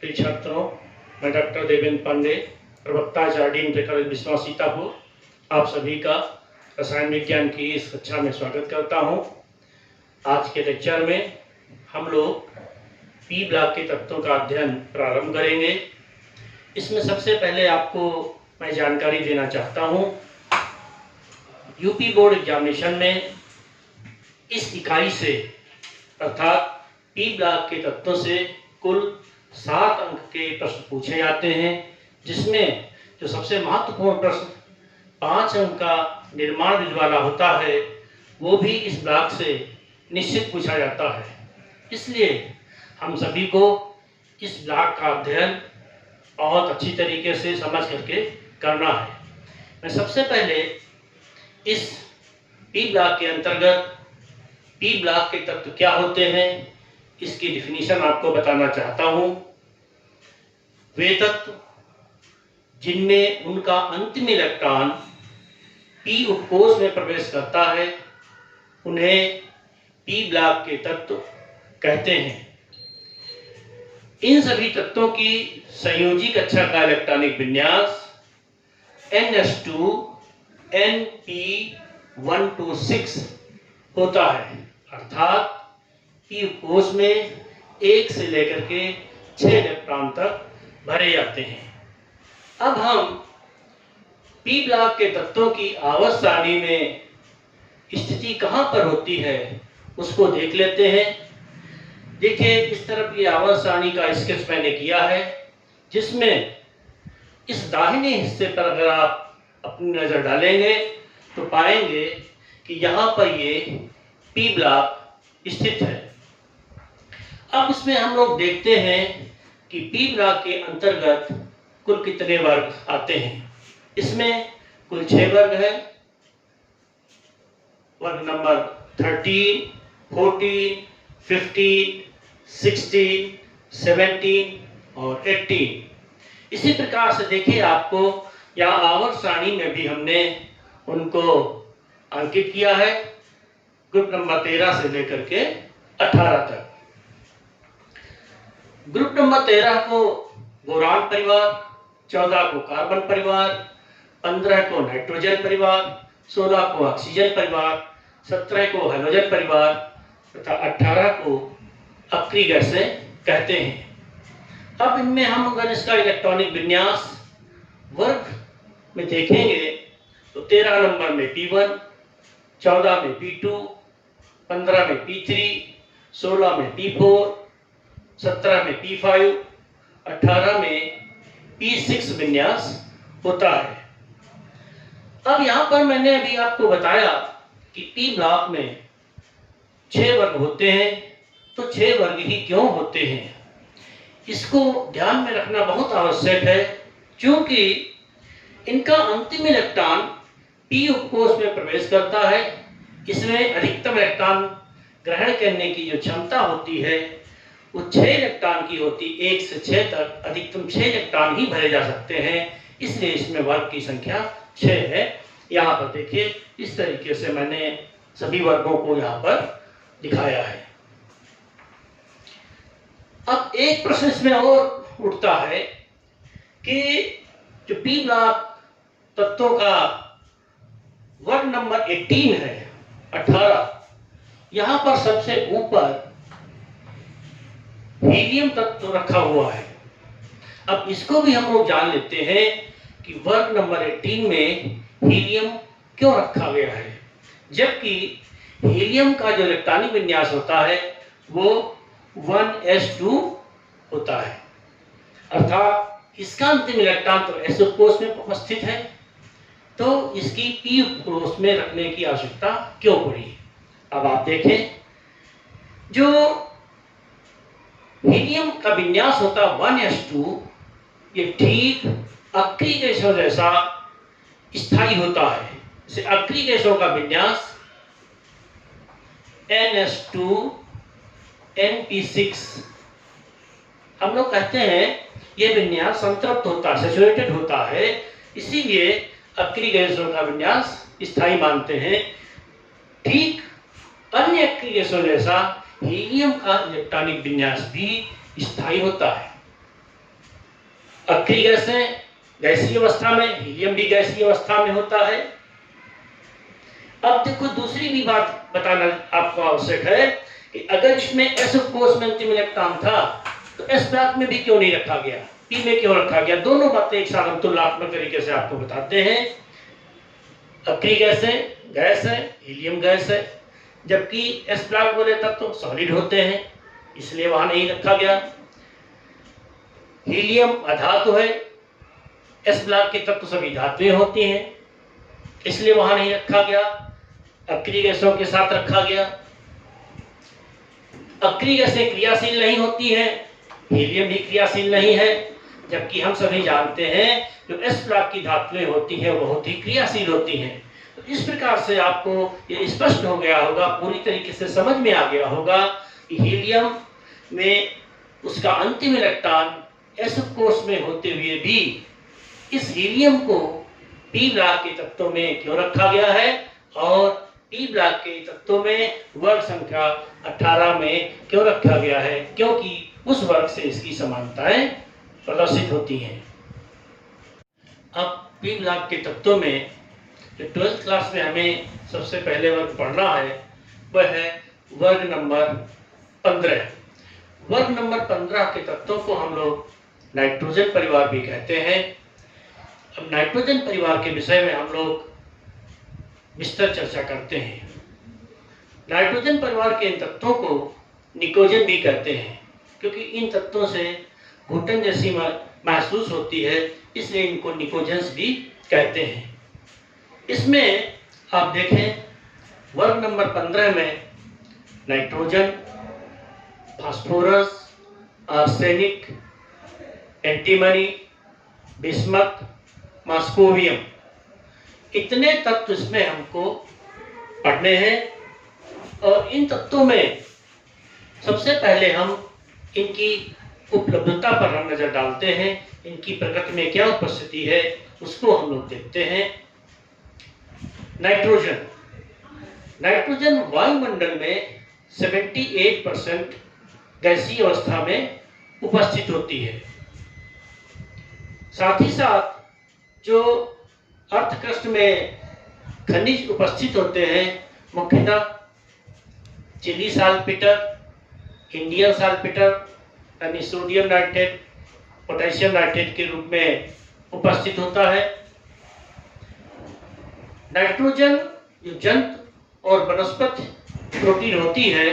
प्रिय छात्रों, मैं डॉक्टर देवेंद्र पांडे, प्रवक्ता HRD inter college Biswa Sitapur, आप सभी का रसायन विज्ञान की इस कक्षा में स्वागत करता हूं। आज के लेक्चर में हम लोग पी ब्लॉक के तत्वों का अध्ययन प्रारंभ करेंगे। इसमें सबसे पहले आपको मैं जानकारी देना चाहता हूं, यूपी बोर्ड एग्जामिनेशन में इस इकाई से अर्थात पी ब्लॉक के तत्वों से कुल 7 अंक के प्रश्न पूछे जाते हैं, जिसमें जो सबसे महत्वपूर्ण प्रश्न 5 अंक का निर्माण बीज वाला होता है वो भी इस ब्लॉक से निश्चित पूछा जाता है। इसलिए हम सभी को इस ब्लॉक का अध्ययन बहुत अच्छी तरीके से समझ करके करना है। मैं सबसे पहले इस पी ब्लॉक के अंतर्गत पी ब्लॉक के तत्व क्या होते हैं इसकी डिफिनीशन आपको बताना चाहता हूं। वे तत्व जिनमें उनका अंतिम इलेक्ट्रॉन पी उपकोष में प्रवेश करता है उन्हें पी ब्लॉक के तत्व कहते हैं। इन सभी तत्वों की संयोजी कक्षा का इलेक्ट्रॉनिक विन्यास ns2np126 होता है, अर्थात पी उपकोष में 1 से लेकर के 6 इलेक्ट्रॉन तक भरे जाते हैं। अब हम पी ब्लॉक के तत्वों की आवर्त सारणी में स्थिति कहां पर होती है उसको देख लेते हैं। देखिए, इस तरफ ये आवर्त सारणी का स्केच मैंने किया है, जिसमें इस दाहिने हिस्से पर अगर आप अपनी नजर डालेंगे तो पाएंगे कि यहाँ पर ये पी ब्लॉक स्थित है। अब इसमें हम लोग देखते हैं कि पी ब्लॉक के अंतर्गत कुल कितने वर्ग आते हैं। इसमें कुल 6 वर्ग है। वर्ग नंबर 13, 14, 15, 16, 17 और 18। इसी प्रकार से देखिए, आपको यहाँ आवर्त सारणी में भी हमने उनको अंकित किया है, ग्रुप नंबर 13 से लेकर के 18 तक। ग्रुप नंबर 13 को बोरान परिवार, 14 को कार्बन परिवार, 15 को नाइट्रोजन परिवार, 16 को ऑक्सीजन परिवार, 17 को हाइड्रोजन परिवार तथा 18 को अक्रिय गैसें कहते हैं। अब इनमें हम अगर इसका इलेक्ट्रॉनिक विन्यास वर्ग में देखेंगे तो 13 नंबर में P1, 14 में P2, 15 में P3, 16 में P4, 17 में P5, 18 में P6 विन्यास होता है। अब यहाँ पर मैंने अभी आपको बताया कि पी ब्लॉक में 6 वर्ग होते हैं, तो 6 वर्ग ही क्यों होते हैं इसको ध्यान में रखना बहुत आवश्यक है, क्योंकि इनका अंतिम इलेक्ट्रॉन पी उपकोष में प्रवेश करता है। इसमें अधिकतम इलेक्ट्रॉन ग्रहण करने की जो क्षमता होती है वो 6 इलेक्ट्रॉन की होती, 1 से 6 तक अधिकतम 6 इलेक्ट्रॉन ही भरे जा सकते हैं। इसलिए इसमें वर्ग की संख्या 6 है। यहाँ पर देखिए, इस तरीके से मैंने सभी वर्गों को यहाँ पर दिखाया है। अब एक प्रश्न इसमें और उठता है कि जो पी ब्लॉक तत्वों का वर्ग नंबर 18 है, 18, यहाँ पर सबसे ऊपर हीलियम तत्व रखा हुआ है। अब इसको भी हम लोग जान लेते हैं कि वर्ग नंबर 18 में हीलियम क्यों रखा गया है, जबकि हीलियम का जो इलेक्ट्रॉनिक विन्यास होता है वो 1s2 होता है, अर्थात इसका अंतिम इलेक्ट्रॉन तो s उपकोष में उपस्थित है, तो इसकी पी उपकोष में रखने की आवश्यकता क्यों पड़ी। अब आप देखें, जो हीलियम का विन्यास होता 1s2, ये ठीक अक्रिय गैसों जैसा स्थायी होता है। जैसे अक्रिय गैसों का विन्यास ns2np6, हम लोग कहते हैं ये विन्यास संतृप्त होता है, सैचुरेटेड होता है, इसीलिए अक्रिय गैसों का विन्यास स्थायी मानते हैं। ठीक अन्य अक्रिय गैसों जैसा हीलियम का इलेक्ट्रॉनिक विन्यास भी स्थायी होता है। अक्रिय गैसें गैसीय अवस्था में, हीलियम भी गैसीय अवस्था में होता है। अब देखो दूसरी भी बात बताना आपको आवश्यक है कि अगर इसमें एस कोष में अंतिम इलेक्ट्रॉन था तो एस ब्लॉक में भी क्यों नहीं रखा गया, पी में क्यों रखा गया। दोनों बातें एक साथ हम तुलनात्मक तरीके से आपको बताते हैं। अक्रिय गैस है, हीलियम गैस है, जबकि एस ब्लॉक वाले तत्व तो सॉलिड होते हैं, इसलिए वहां नहीं रखा गया। हीलियम अधातु है, एस ब्लॉक के तत्व सभी धातुएं होती हैं, इसलिए वहां नहीं रखा गया। अक्रिय गैसों के साथ रखा गया। अक्रिय गैसें क्रियाशील नहीं होती हैं, हीलियम भी क्रियाशील नहीं है, जबकि हम सभी जानते हैं जो एस ब्लॉक की धातुएं होती हैं वो बहुत ही क्रियाशील होती हैं। तो इस प्रकार से आपको ये स्पष्ट हो गया होगा, पूरी तरीके से समझ में आ गया होगा कि हीलियम में उसका अंतिम इलेक्ट्रॉन एस कोष में होते हुए भी इस हीलियम को पी ब्लॉक के तत्वों में क्यों रखा गया है और पी ब्लॉक के तत्वों में वर्ग संख्या 18 में क्यों रखा गया है, क्योंकि उस वर्ग से इसकी समानताएं प्रदर्शित होती हैं। अब पी ब्लॉक के तत्वों में जो 12th क्लास में हमें सबसे पहले वर्ग पढ़ना है वह है वर्ग नंबर 15। वर्ग नंबर 15 के तत्वों को हम लोग नाइट्रोजन परिवार भी कहते हैं। अब नाइट्रोजन परिवार के विषय में हम लोग विस्तार चर्चा करते हैं। नाइट्रोजन परिवार के इन तत्वों को निकोजन भी कहते हैं, क्योंकि इन तत्वों से घुटन जैसी महसूस होती है, इसलिए इनको निकोजन्स भी कहते हैं। इसमें आप देखें वर्ग नंबर 15 में nitrogen, phosphorus, arsenic, antimony, bismuth, moscovium, इतने तत्व इसमें हमको पढ़ने हैं। और इन तत्वों में सबसे पहले हम इनकी उपलब्धता पर हम नजर डालते हैं, इनकी प्रकृति में क्या उपस्थिति है उसको हम लोग देखते हैं। नाइट्रोजन वायुमंडल में 78% गैसीय अवस्था में उपस्थित होती है। साथ ही साथ जो अर्थक्रस्ट में खनिज उपस्थित होते हैं, मुख्यतः चिली साल्टपेटर, इंडियन साल्टपेटर यानी सोडियम नाइट्रेट, पोटेशियम नाइट्रेट के रूप में उपस्थित होता है। नाइट्रोजन जो जंतु और वनस्पति प्रोटीन होती है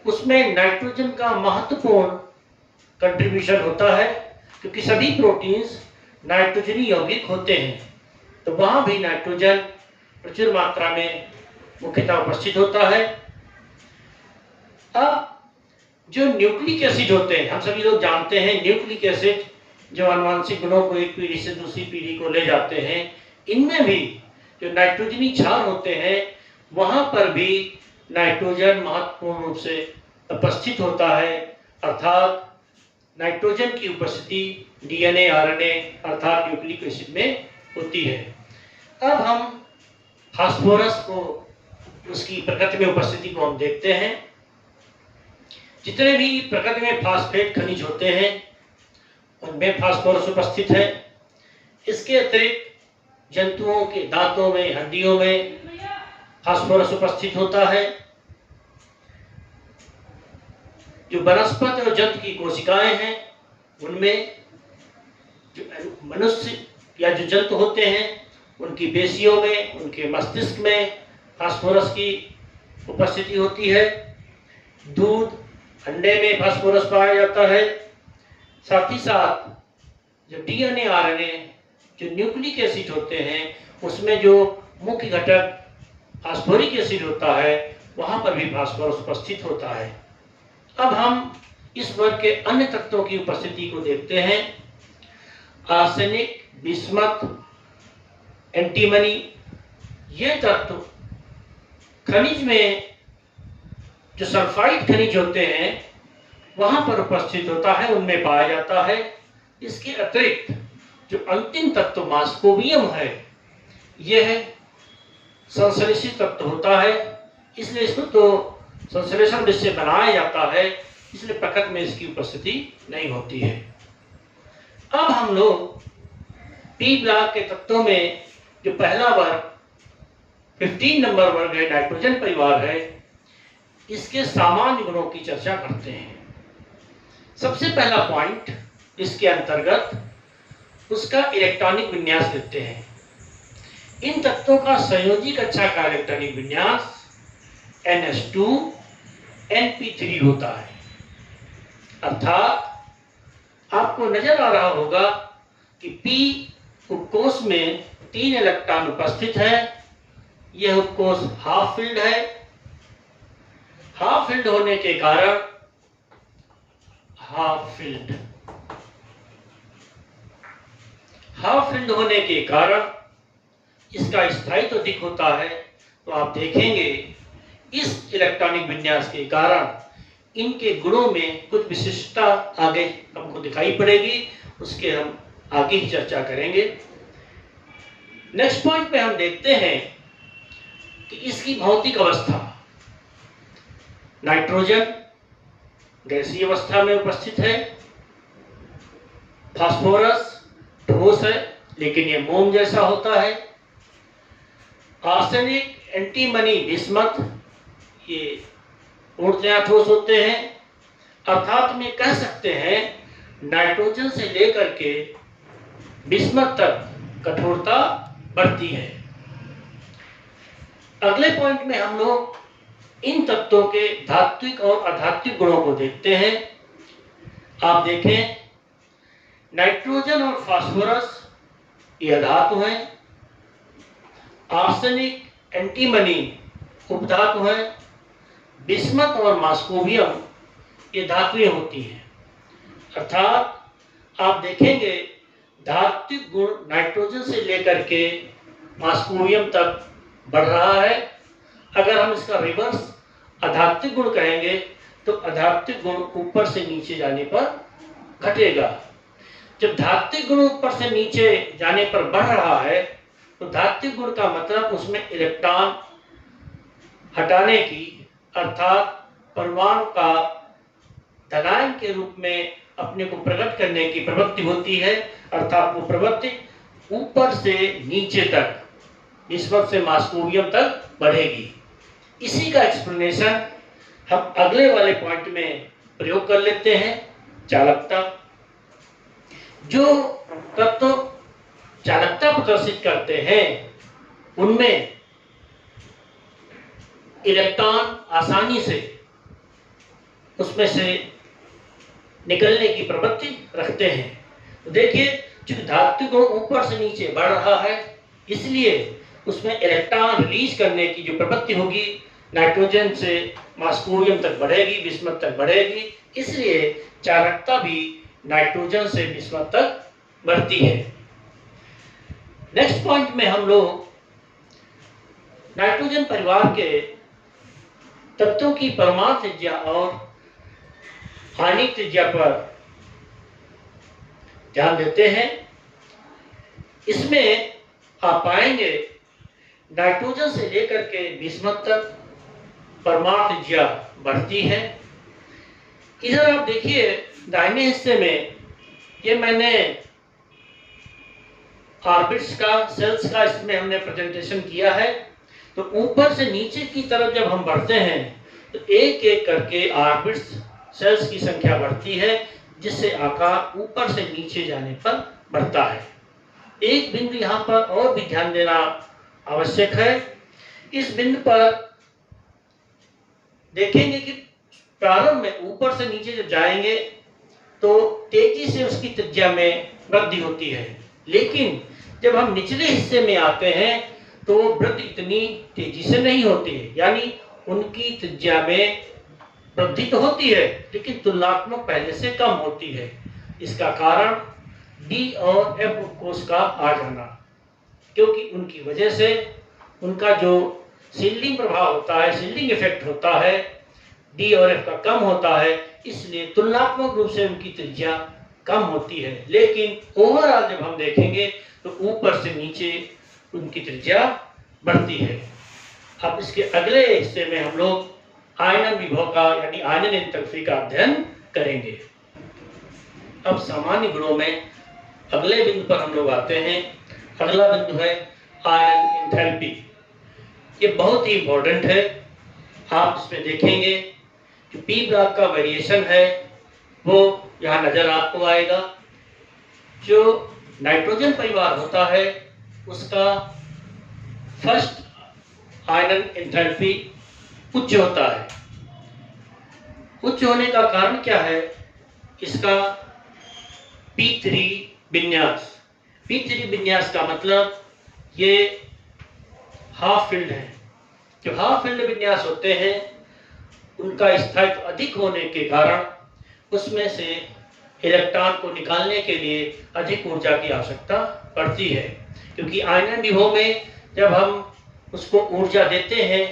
उसमें नाइट्रोजन का महत्वपूर्ण कंट्रीब्यूशन होता है, क्योंकि सभी प्रोटीन्स नाइट्रोजनी यौगिक होते हैं, तो वहां भी नाइट्रोजन प्रचुर मात्रा में मुख्यतः उपस्थित होता है। अब जो न्यूक्लिक एसिड होते हैं, हम सभी लोग जानते हैं न्यूक्लिक एसिड जो आनुवंशिक गुणों को एक पीढ़ी से दूसरी पीढ़ी को ले जाते हैं, इनमें भी जो नाइट्रोजनी क्षार होते हैं वहां पर भी नाइट्रोजन महत्वपूर्ण रूप से उपस्थित होता है। अर्थात नाइट्रोजन की उपस्थिति डीएनए, आरएनए अर्थात न्यूक्लिक एसिड में होती है। अब हम फास्फोरस को, उसकी प्रकृति में उपस्थिति को हम देखते हैं। जितने भी प्रकृति में फास्फेट खनिज होते हैं उनमें फास्फोरस उपस्थित है। इसके अतिरिक्त जंतुओं के दांतों में, हड्डियों में फास्फोरस उपस्थित होता है। जो वनस्पति और जंतु की कोशिकाएं हैं उनमें, जो मनुष्य या जो जंतु होते हैं उनकी पेशियों में, उनके मस्तिष्क में फास्फोरस की उपस्थिति होती है। दूध, अंडे में फास्फोरस पाया जाता है। साथ ही साथ जो डीएनए, आरएनए, जो न्यूक्लिक एसिड होते हैं उसमें जो मुख्य घटक फास्फोरिक एसिड होता है वहां पर भी फास्फोरस उपस्थित होता है। अब हम इस वर्ग के अन्य तत्वों की उपस्थिति को देखते हैं। आर्सेनिक, बिस्मथ, एंटीमनी, ये तत्व खनिज में जो सल्फाइड खनिज होते हैं वहां पर उपस्थित होता है, उनमें पाया जाता है। इसके अतिरिक्त जो अंतिम तत्व मॉस्कोवियम है, यह संश्लेषित तत्व होता है, इसलिए इसको तो संश्लेषण से बनाया जाता है, इसलिए प्रकृति में इसकी उपस्थिति नहीं होती है। अब हम लोग पी ब्लॉक के तत्वों में जो पहला वर्ग 15 नंबर वर्ग है, नाइट्रोजन परिवार है, इसके सामान्य गुणों की चर्चा करते हैं। सबसे पहला पॉइंट इसके अंतर्गत उसका इलेक्ट्रॉनिक विन्यास लेते हैं। इन तत्वों का संयोजी कक्षा का इलेक्ट्रॉनिक विन्यास NH2 NP3 होता है। अर्थात आपको नजर आ रहा होगा कि P उपकोष में 3 इलेक्ट्रॉन उपस्थित है। यह उपकोष हाफ फिल्ड है। हाफ फिल्ड होने के कारण हाफ फिल्ड होने के कारण इसका स्थायित्व अधिक होता है। तो आप देखेंगे इस इलेक्ट्रॉनिक विन्यास के कारण इनके गुणों में कुछ विशिष्टता आगे हमको दिखाई पड़ेगी, उसके हम आगे ही चर्चा करेंगे। नेक्स्ट पॉइंट पे हम देखते हैं कि इसकी भौतिक अवस्था। नाइट्रोजन गैसीय अवस्था में उपस्थित है। फास्फोरस ठोस है लेकिन यह मोम जैसा होता है। आर्सेनिक, एंटीमनी, बिस्मथ ये पूर्णतया ठोस होते हैं। अर्थात हम ये कह सकते हैं नाइट्रोजन से लेकर के बिस्मथ तक कठोरता बढ़ती है। अगले पॉइंट में हम लोग इन तत्वों के धात्विक और अधात्विक गुणों को देखते हैं। आप देखें नाइट्रोजन और फास्फोरस ये धातु हैं। आर्सेनिक, एंटीमनी उपधातु हैं। बिस्मथ और मॉस्कोवियम ये धातुएं होती हैं। अर्थात आप देखेंगे धात्विक गुण नाइट्रोजन से लेकर के मॉस्कोवियम तक बढ़ रहा है। अगर हम इसका रिवर्स अधात्विक गुण कहेंगे तो अधात्विक गुण ऊपर से नीचे जाने पर घटेगा। जब धात्विक गुण ऊपर से नीचे जाने पर बढ़ रहा है तो धात्विक गुण का मतलब उसमें इलेक्ट्रॉन हटाने की, अर्थात परमाणु का धनायन के रूप में अपने को प्रकट करने की प्रवृत्ति होती है। अर्थात वो प्रवृत्ति ऊपर से नीचे तक, बिस्मथ से मॉस्कोवियम तक बढ़ेगी। इसी का एक्सप्लेनेशन हम अगले वाले पॉइंट में प्रयोग कर लेते हैं। चालकता। जो तत्व चालकता प्रदर्शित करते हैं उनमें इलेक्ट्रॉन आसानी से उसमें से निकलने की प्रवृत्ति रखते हैं। तो देखिए चूंकि धात्विक गुण ऊपर से नीचे बढ़ रहा है इसलिए उसमें इलेक्ट्रॉन रिलीज करने की जो प्रवृत्ति होगी नाइट्रोजन से मॉस्कोवियम तक बढ़ेगी, बिस्मथ तक बढ़ेगी। इसलिए चालकता भी नाइट्रोजन से बिस्मथ तक बढ़ती है। नेक्स्ट पॉइंट में हम लोग नाइट्रोजन परिवार के तत्वों की परमाणु त्रिज्या और आणविक त्रिज्या पर ध्यान देते हैं। इसमें आप पाएंगे नाइट्रोजन से लेकर के बिस्मथ तक परमाणु त्रिज्या बढ़ती है। इधर आप देखिए दाहिने हिस्से में ये मैंने ऑर्बिट्स का, सेल्स का इसमें हमने प्रेजेंटेशन किया है। तो ऊपर से नीचे की तरफ जब हम बढ़ते हैं तो एक एक करके ऑर्बिट्स, सेल्स की संख्या बढ़ती है जिससे आकार ऊपर से नीचे जाने पर बढ़ता है। एक बिंदु यहाँ पर और भी ध्यान देना आवश्यक है। इस बिंदु पर देखेंगे कि प्रारंभ में ऊपर से नीचे जब जाएंगे तो तेजी से उसकी त्रिज्या में वृद्धि होती है, लेकिन जब हम निचले हिस्से में आते हैं तो वृद्धि इतनी तेजी से नहीं होती है। यानी उनकी त्रिज्या में वृद्धि तो होती है लेकिन तुलनात्मक पहले से कम होती है। इसका कारण डी और एफ उपकोष का आ जाना, क्योंकि उनकी वजह से उनका जो शील्डिंग प्रभाव होता है, शील्डिंग इफेक्ट होता है, डी और एफ का कम होता है, इसलिए तुलनात्मक रूप से उनकी त्रिज्या कम होती है। लेकिन ओवरऑल जब हम देखेंगे तो ऊपर से नीचे उनकी त्रिज्या बढ़ती है। अब इसके अगले हिस्से में हम लोग आयनन विभव का यानी आयनन एंथैल्पी का अध्ययन करेंगे। अब सामान्य गुणों में अगले बिंदु पर हम लोग आते हैं। अगला बिंदु है आयन एंथैल्पी। ये बहुत ही इंपॉर्टेंट है। आप इसमें देखेंगे कि पी ब्लॉक का वेरिएशन है वो यहाँ नजर आपको आएगा। जो नाइट्रोजन परिवार होता है उसका फर्स्ट आयन एंथैल्पी उच्च होता है। उच्च होने का कारण क्या है? इसका P3 विन्यास। P3 विन्यास का मतलब ये हाफ फील्ड है। जो हाफ फील्ड विन्यास होते हैं उनका स्थायित्व अधिक होने के कारण उसमें से इलेक्ट्रॉन को निकालने के लिए अधिक ऊर्जा की आवश्यकता पड़ती है, क्योंकि आयनन विभव में जब हम उसको ऊर्जा देते हैं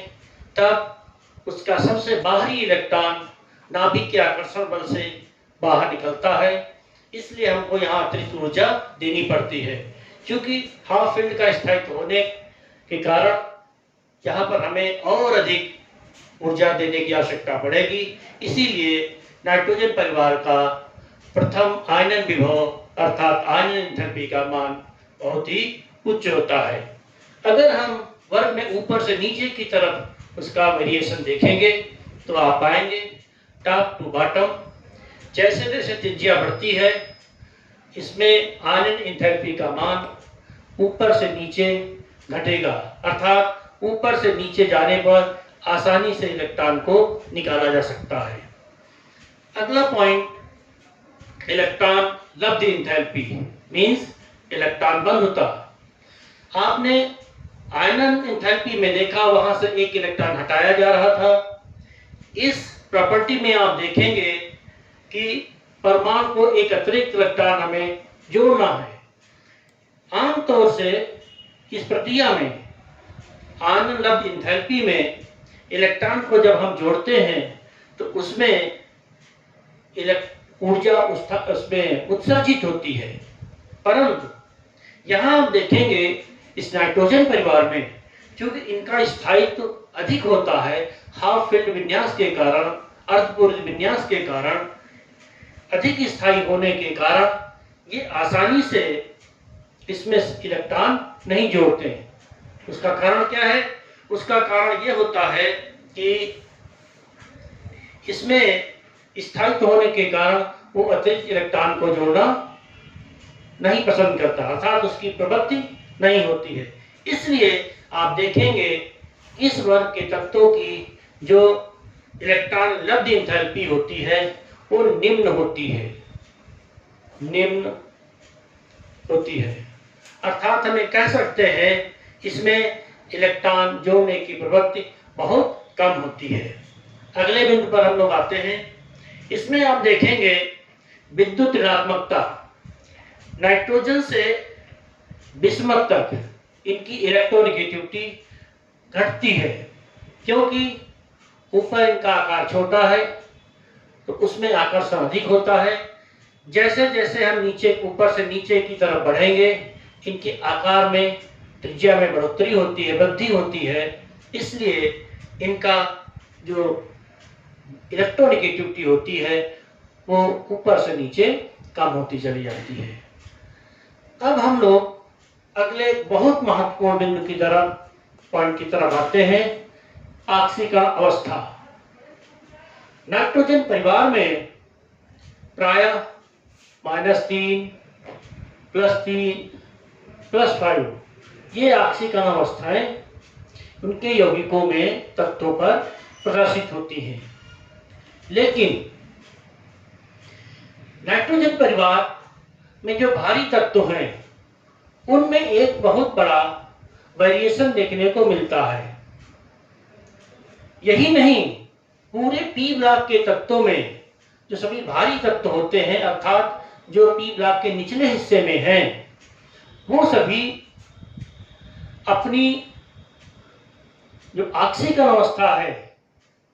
तब उसका सबसे बाहरी इलेक्ट्रॉन नाभिक के आकर्षण बल से बाहर निकलता है, इसलिए हमको यहाँ अतिरिक्त ऊर्जा देनी पड़ती है। क्योंकि हाफ फील्ड का स्थायित्व होने के कारण यहाँ पर हमें और अधिक ऊर्जा देने की आवश्यकता पड़ेगी, इसीलिए नाइट्रोजन परिवार का प्रथम आयनन विभव अर्थात आयनन एंथैल्पी का मान बहुत ही उच्च होता है। अगर हम वर्ग में ऊपर से नीचे की तरफ उसका वेरिएशन देखेंगे तो आप पाएंगे टॉप टू बॉटम जैसे जैसे त्रिज्या बढ़ती है इसमें आयनन एंथैल्पी का मान ऊपर से नीचे घटेगा, अर्थात ऊपर से नीचे जाने पर आसानी से इलेक्ट्रॉन को निकाला जा सकता है। अगला पॉइंट इलेक्ट्रॉन लब्ध एंथैल्पी मींस इलेक्ट्रॉन बंद होता। आपने आयनन एंथैल्पी में देखा वहां से एक इलेक्ट्रॉन हटाया जा रहा था। इस प्रॉपर्टी में आप देखेंगे कि परमाणु को एक अतिरिक्त इलेक्ट्रॉन हमें जोड़ना है। आमतौर से इस प्रक्रिया में आयनन लब्ध एंथैल्पी में इलेक्ट्रॉन को जब हम जोड़ते हैं तो उसमें ऊर्जा उसमें उत्सर्जित होती है, परंतु यहाँ हम देखेंगे इस नाइट्रोजन परिवार में क्योंकि इनका स्थायित्व अधिक होता है, हाफ फील्ड विन्यास के कारण, अर्धपूर्ण विन्यास के कारण, अधिक स्थायी होने के कारण ये आसानी से इसमें इलेक्ट्रॉन नहीं जोड़ते हैं। उसका कारण क्या है? उसका कारण ये होता है कि इसमें स्थायित्व होने के कारण वो अतिरिक्त इलेक्ट्रॉन को जोड़ना नहीं पसंद करता, अर्थात उसकी प्रवृत्ति नहीं होती है। इसलिए आप देखेंगे इस वर्ग के तत्वों की जो इलेक्ट्रॉन लब्ध एंथैल्पी होती है वो निम्न होती है, अर्थात हमें कह सकते हैं इसमें इलेक्ट्रॉन जोड़ने की प्रवृत्ति बहुत कम होती है। अगले बिंदु पर हम लोग आते हैं। इसमें आप देखेंगे विद्युत ऋणात्मकता, नाइट्रोजन से बिस्मथ तक इनकी इलेक्ट्रोनेगेटिविटी घटती है, क्योंकि ऊपर इनका आकार छोटा है तो उसमें आकर्षण अधिक होता है। जैसे जैसे हम नीचे ऊपर से नीचे की तरफ बढ़ेंगे इनके आकार में त्रिज्या में बढ़ोतरी होती है, वृद्धि होती है, इसलिए इनका जो इलेक्ट्रोनेगेटिविटी होती है वो ऊपर से नीचे कम होती चली जाती है। अब हम लोग अगले बहुत महत्वपूर्ण बिंदु की तरफ पॉइंट की तरफ आते हैं, ऑक्सीकरण अवस्था। नाइट्रोजन परिवार में प्रायः -3, +3, +5 ये ऑक्सीकरण अवस्थाएं उनके यौगिकों में तत्वों पर प्रदर्शित होती हैं। लेकिन नाइट्रोजन परिवार में जो भारी तत्व हैं उनमें एक बहुत बड़ा वेरिएशन देखने को मिलता है। यही नहीं, पूरे पी ब्लॉक के तत्वों में जो सभी भारी तत्व होते हैं अर्थात जो पी ब्लॉक के निचले हिस्से में हैं वो सभी अपनी जो ऑक्सीकरण अवस्था है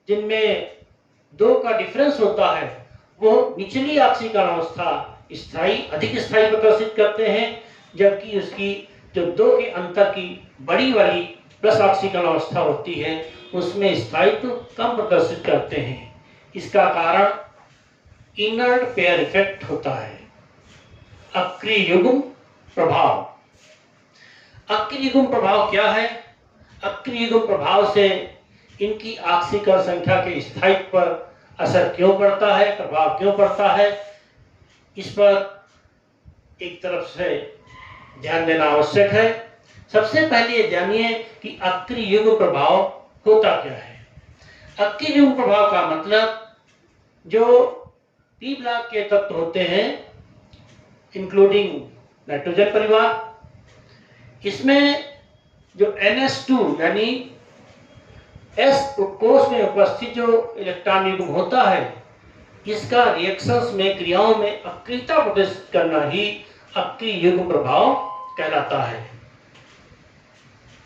जिनमें 2 का डिफरेंस होता है वो निचली ऑक्सीकरण अवस्था अधिक स्थायी प्रदर्शित करते हैं, जबकि उसकी जो 2 के अंतर की बड़ी वाली प्लस ऑक्सीकरण अवस्था होती है उसमें स्थायित्व कम प्रदर्शित करते हैं। इसका कारण इनर्ट पेयर इफेक्ट होता है। अक्रिय युग्म प्रभाव। अक्रिय युग्म प्रभाव क्या है? अक्रिय युग्म प्रभाव से इनकी ऑक्सीकरण संख्या के स्थायित्व पर असर क्यों पड़ता है, प्रभाव क्यों पड़ता है, इस पर एक तरफ से ध्यान देना आवश्यक है। सबसे पहले ये जानिए कि अक्रिय युग्म प्रभाव होता क्या है। अक्रिय युग्म प्रभाव का मतलब जो पी ब्लॉक के तत्व होते हैं इंक्लूडिंग नाइट्रोजन परिवार, इसमें जो NH2 यानी S कोष में उपस्थित जो इलेक्ट्रॉन युग्म होता है, इसका रिएक्शंस में, क्रियाओं में अक्रियता प्रदर्शित करना ही अक्रिय युग्म प्रभाव कहलाता है।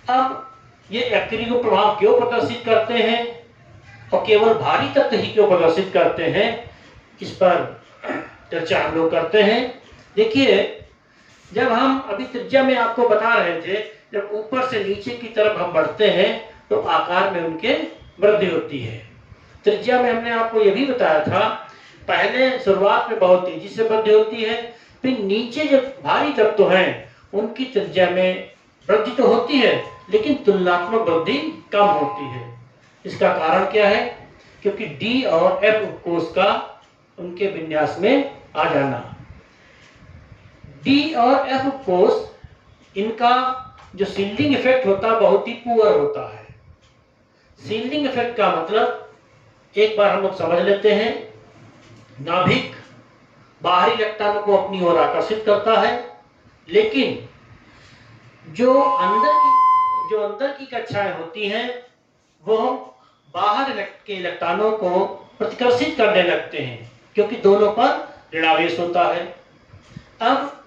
अब ये अक्रिय युग्म प्रभाव क्यों प्रदर्शित करते हैं और केवल भारी तत्व ही क्यों प्रदर्शित करते हैं, इस पर चर्चा हम लोग करते हैं। देखिए, जब हम अभी त्रिज्या में आपको बता रहे थे, जब ऊपर से नीचे की तरफ हम बढ़ते हैं तो आकार में उनके वृद्धि होती है। त्रिज्या में हमने आपको यह भी बताया था, पहले शुरुआत में बहुत तेजी से वृद्धि होती है, फिर नीचे जो भारी तत्व हैं उनकी त्रिज्या में वृद्धि तो होती है लेकिन तुलनात्मक वृद्धि कम होती है। इसका कारण क्या है? क्योंकि डी और एफ कोष का उनके विन्यास में आ जाना। डी और एफ कोष इनका जो सील्डिंग इफेक्ट होता है बहुत ही पुअर होता है। सील्डिंग इफेक्ट का मतलब एक बार हम लोग समझ लेते हैं, नाभिक बाहरी इलेक्ट्रॉनों को अपनी ओर आकर्षित करता है, लेकिन जो अंदर की कक्षाएं होती हैं वो बाहर के इलेक्ट्रॉनों को प्रतिकर्षित करने लगते हैं, क्योंकि दोनों पर ऋणावेश होता है। अब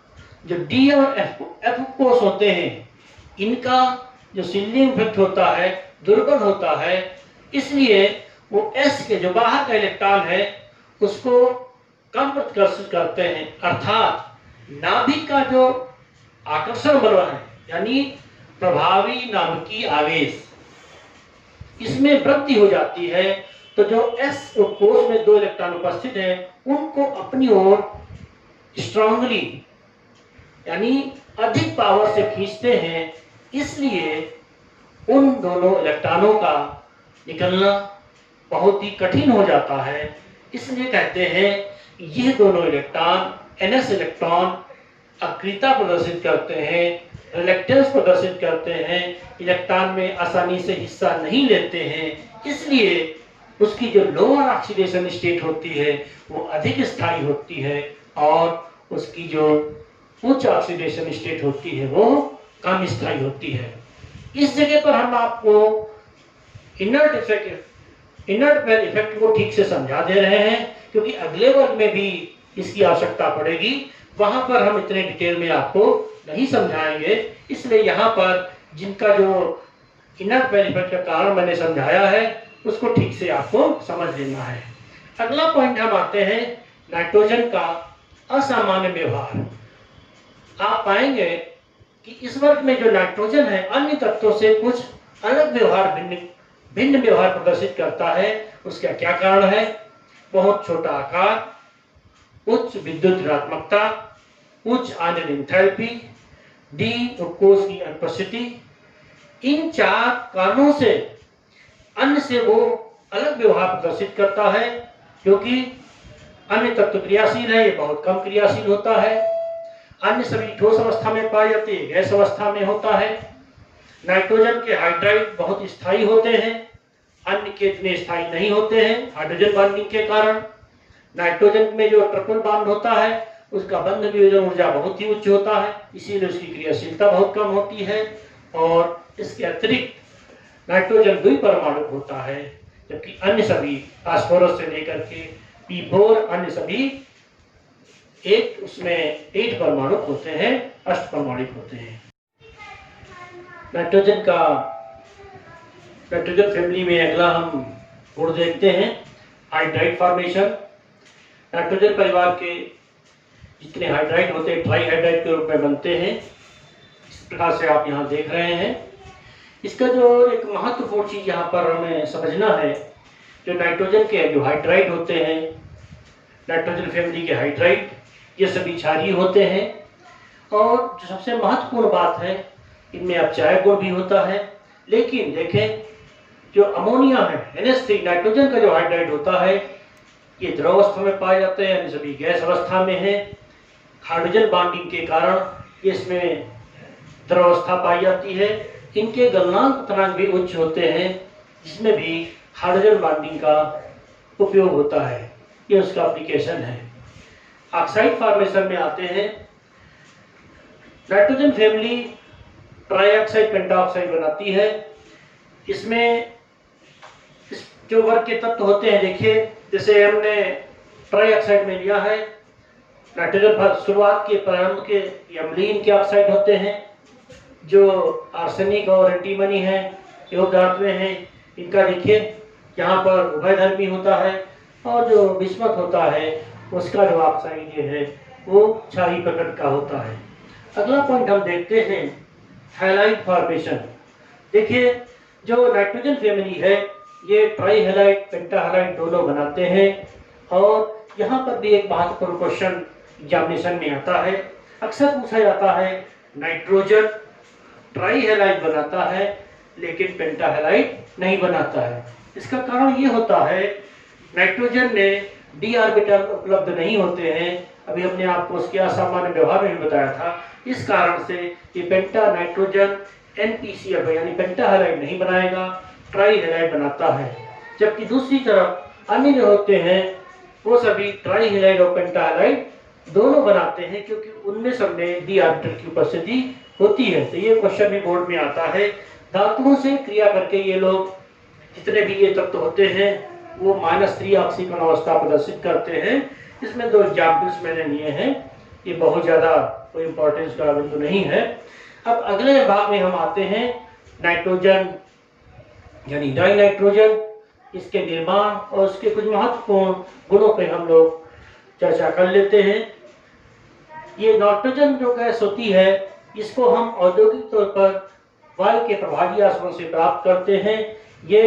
जो डी और एफ कोष होते हैं, इनका जो सील्डिंग इफेक्ट होता है दुर्बल होता है, इसलिए वो एस के जो बाहर का इलेक्ट्रॉन है उसको कम प्रतिकर्षित करते हैं, अर्थात नाभिक का जो आकर्षण बल है यानी प्रभावी नाभिकीय आवेश, इसमें वृद्धि हो जाती है। तो जो एस कोष में दो इलेक्ट्रॉन उपस्थित हैं उनको अपनी ओर स्ट्रांगली यानी अधिक पावर से खींचते हैं, इसलिए उन दोनों इलेक्ट्रॉनों का निकलना बहुत ही कठिन हो जाता है। इसलिए कहते हैं ये दोनों इलेक्ट्रॉन NS इलेक्ट्रॉन अक्रियता प्रदर्शित करते हैं, रिलक्टेंस प्रदर्शित करते हैं, इलेक्ट्रॉन में आसानी से हिस्सा नहीं लेते हैं, इसलिए उसकी जो लोअर ऑक्सीडेशन स्टेट होती है वो अधिक स्थायी होती है और उसकी जो उच्च ऑक्सीडेशन स्टेट होती है वो कम स्थायी होती है। इस जगह पर हम आपको इनर्ट इफेक्ट को ठीक से समझा दे रहे हैं, क्योंकि अगले वर्ग में भी इसकी आवश्यकता पड़ेगी, वहां पर हम इतने डिटेल में आपको नहीं समझाएंगे। इसलिए यहाँ पर जिनका जो इनर्ट इफेक्ट का कारण मैंने समझाया है उसको ठीक से आपको समझ लेना है। अगला पॉइंट हम आते हैं नाइट्रोजन का असामान्य व्यवहार। आप पाएंगे कि इस वर्ग में जो नाइट्रोजन है अन्य तत्वों से कुछ अलग व्यवहार, भिन्न व्यवहार प्रदर्शित करता है। उसका क्या कारण है? बहुत छोटा आकार, उच्च विद्युत ऋणात्मकता, उच्च आयनिक एंथैल्पी, डी कोष की अनुपस्थिति, इन चार कारणों से अन्य से वो अलग व्यवहार प्रदर्शित करता है। क्योंकि अन्य तत्व क्रियाशील है, ये बहुत कम क्रियाशील होता है। अन्य सभी ठोस अवस्था में पाई जाती है, गैस अवस्था में होता है। नाइट्रोजन के हाइड्राइड बहुत स्थायी होते हैं, अन्य के इतने स्थायी नहीं होते हैं हाइड्रोजन बॉन्डिंग के कारण। नाइट्रोजन में जो ट्रिपल बॉन्ड होता है उसका बंध वियोजन ऊर्जा बहुत ही उच्च होता है, इसीलिए उसकी क्रियाशीलता बहुत कम होती है। और इसके अतिरिक्त नाइट्रोजन द्विपरमाणुक होता है, जबकि अन्य सभी फास्फोरस से लेकर के P4 अन्य सभी उसमें 8 परमाणु होते हैं, अष्टपरमाणुक होते हैं। नाइट्रोजन फैमिली में अगला हम गुण देखते हैं हाइड्राइड फॉर्मेशन। नाइट्रोजन परिवार के जितने हाइड्राइड होते हैं ट्राईहाइड्राइड के रूप में बनते हैं, इस प्रकार से आप यहाँ देख रहे हैं। इसका जो एक महत्वपूर्ण चीज यहाँ पर हमें समझना है, जो नाइट्रोजन के जो हाइड्राइड होते हैं, नाइट्रोजन फैमिली के हाइड्राइड, ये सभी क्षारीय होते हैं। और जो सबसे महत्वपूर्ण बात है, इनमें अपचायक गुण भी होता है। लेकिन देखें, जो अमोनिया है NH3 नाइट्रोजन का जो हाइड्राइड होता है, ये द्रव अवस्था में पाए जाते हैं, यानी सभी गैस अवस्था में है। हाइड्रोजन बॉन्डिंग के कारण इसमें द्रव अवस्था पाई जाती है। इनके गलनांक क्वथनांक भी उच्च होते हैं, जिसमें भी हाइड्रोजन बॉन्डिंग का उपयोग होता है। ये उसका एप्लीकेशन है। ऑक्साइड फॉर्मेशन में आते हैं। नाइट्रोजन फैमिली ट्राईऑक्साइड पेंटाऑक्साइड बनाती है। इसमें जो वर्ग के तत्व होते हैं, देखिए जैसे हमने ट्राईऑक्साइड में लिया है, नाइट्रोजन शुरुआत के प्रारंभ के अम्लीन के ऑक्साइड होते हैं। जो आर्सेनिक और एंटीमनी है, योग धातुएं हैं, इनका देखिए यहाँ पर उभयधर्मी होता है, और जो विस्मत होता है उसका जो ऑक्साइड ये है वो क्षारीय प्रकृति का होता है। अगला पॉइंट हम देखते हैं, हैलाइड फॉर्मेशन। देखिए जो नाइट्रोजन फैमिली है, ये ट्राईहैलाइड पेंटाहैलाइड दोनों बनाते हैं। और यहाँ पर भी एक महत्वपूर्ण क्वेश्चन एग्जामिनेशन में आता है, अक्सर पूछा जाता है, नाइट्रोजन ट्राईहैलाइड बनाता है लेकिन पेंटाहैलाइड नहीं बनाता है। इसका कारण ये होता है, नाइट्रोजन में डी ऑर्बिटल उपलब्ध नहीं होते हैं। अभी हमने आपको उसके असामान्य व्यवहार में भी बताया था। इस कारण से ये पेंटा नाइट्रोजन NPCF यानी पेंटाहैलाइड नहीं बनाएगा, ट्राईहैलाइड बनाता है। जबकि दूसरी तरफ अन्य जो होते हैं वो सभी ट्राईहैलाइड और पेंटाहैलाइड दोनों बनाते हैं, क्योंकि उनमें सब में डी ऑर्बिटल की उपस्थिति होती है। तो ये क्वेश्चन भी बोर्ड में आता है। धातुओं से क्रिया करके ये लोग जितने भी ये तत्व होते हैं वो -3 ऑक्सीकरण अवस्था प्रदर्शित करते हैं। इसमें 2 एग्जाम्पल्स मैंने लिए हैं, ये बहुत ज़्यादा कोई इंपॉर्टेंस का बिंदु नहीं है। अब अगले भाग में हम आते हैं, नाइट्रोजन यानी डाई नाइट्रोजन, इसके निर्माण और उसके कुछ महत्वपूर्ण गुणों पे हम लोग चर्चा कर लेते हैं। ये नाइट्रोजन जो गैस होती है, इसको हम औद्योगिक तौर पर वायु के प्रभावी आसनों से प्राप्त करते हैं। ये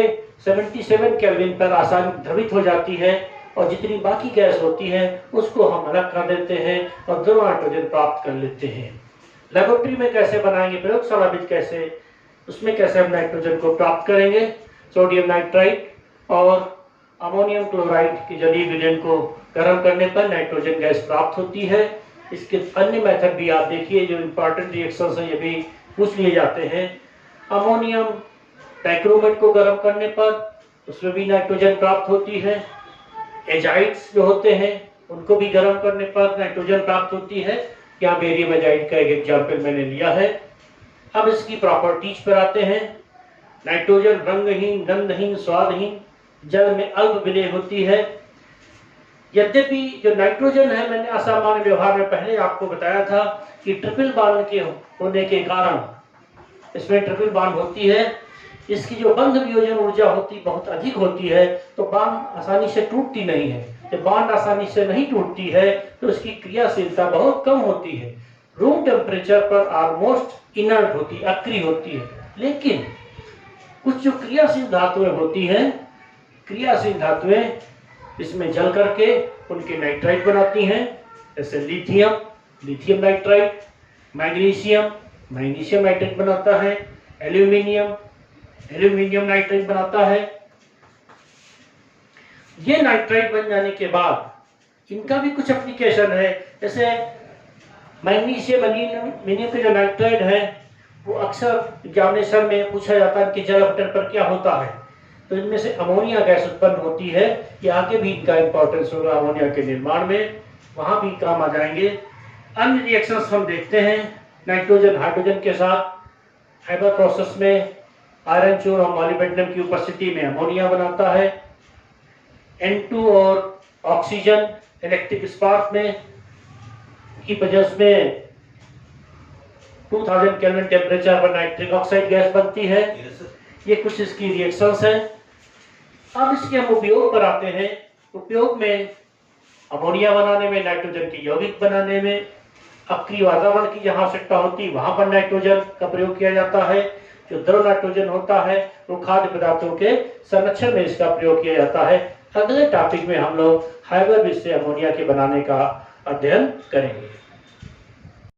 77 केल्विन पर आसानी द्रवित हो जाती है, और जितनी बाकी गैस होती है उसको हम अलग कर देते हैं और द्रव नाइट्रोजन प्राप्त कर लेते हैं। लेबोरेटरी में कैसे बनाएंगे, प्रयोगशाला में कैसे, उसमें कैसे हम नाइट्रोजन को प्राप्त करेंगे। सोडियम नाइट्राइट और अमोनियम क्लोराइड के जलीय विलयन को गर्म करने पर नाइट्रोजन गैस प्राप्त होती है। इसके अन्य मेथड भी आप देखिए, जो इंपॉर्टेंट रिएक्शंस हैं ये भी पूछ लिए जाते हैं। अमोनियम डाइक्रोमेट को गर्म करने पर उसमें भी नाइट्रोजन प्राप्त होती है। एजाइड्स जो होते हैं उनको भी गर्म करने पर नाइट्रोजन प्राप्त होती है। यहाँ बेरियम एजाइड का एक एग्जाम्पल मैंने लिया है। अब इसकी प्रॉपर्टीज पर आते हैं। नाइट्रोजन रंगहीन, गंधहीन, स्वादहीन, जल में अल्प विलेय होती है। यद्यपि जो नाइट्रोजन है, मैंने असामान्य व्यवहार में पहले आपको बताया था कि ट्रिपल बॉन्ड के होने के कारण इसमें ट्रिपल बॉन्ड होती है। इसकी जो बंध वियोजन ऊर्जा होती बहुत अधिक होती है, तो बॉन्ड आसानी से टूटती नहीं है। जब बॉन्ड आसानी से नहीं टूटती है तो इसकी क्रियाशीलता बहुत कम होती है। रूम टेम्परेचर पर ऑलमोस्ट इनर्ट होती है, अक्रिय होती है। लेकिन कुछ जो क्रियाशील धातुएं होती हैं, क्रियाशील धातुएं इसमें जल करके उनके नाइट्राइट बनाती हैं, जैसे lithium, lithium nitrite, magnesium, magnesium nitrite बनाता है, एल्यूमिनियम, एल्यूमिनियम नाइट्राइट बनाता है। ये नाइट्राइट बन जाने के बाद इनका भी कुछ एप्लीकेशन है। जैसे मैग्नीशियम एल्यूमिनियम के जो नाइट्राइड है वो अक्सर एग्जामिनेशन में पूछा जाता है कि जल अपटन पर क्या होता है, तो इनमें से अमोनिया गैस उत्पन्न होती है। ये आगे भी इनका इंपॉर्टेंस होगा अमोनिया के निर्माण में, वहाँ भी काम आ जाएंगे। अन्य रिएक्शंस हम देखते हैं। नाइट्रोजन हाइड्रोजन के साथ फाइबर प्रोसेस में आयरन चूर और मॉलिब्डेनम की उपस्थिति में अमोनिया बनाता है। N2 और ऑक्सीजन इलेक्ट्रिक स्पार्क में की वजह में 2000 केल्विन टेम्परेचर पर नाइट्रिक ऑक्साइड गैस बनती है। ये कुछ इसकी रिएक्शंस हैं। अब इसके हम उपयोग पर आते हैं। उपयोग में अमोनिया बनाने में, नाइट्रोजन की यौगिक बनाने में, अक्रिय वातावरण की जहाँ आवश्यकता होती है वहाँ पर नाइट्रोजन का प्रयोग किया जाता है। जो द्रव नाइट्रोजन होता है वो खाद्य पदार्थों के संरक्षण में इसका प्रयोग किया जाता है। अगले टॉपिक में हम लोग हाइबर ब्रिज से अमोनिया के बनाने का अध्ययन करेंगे।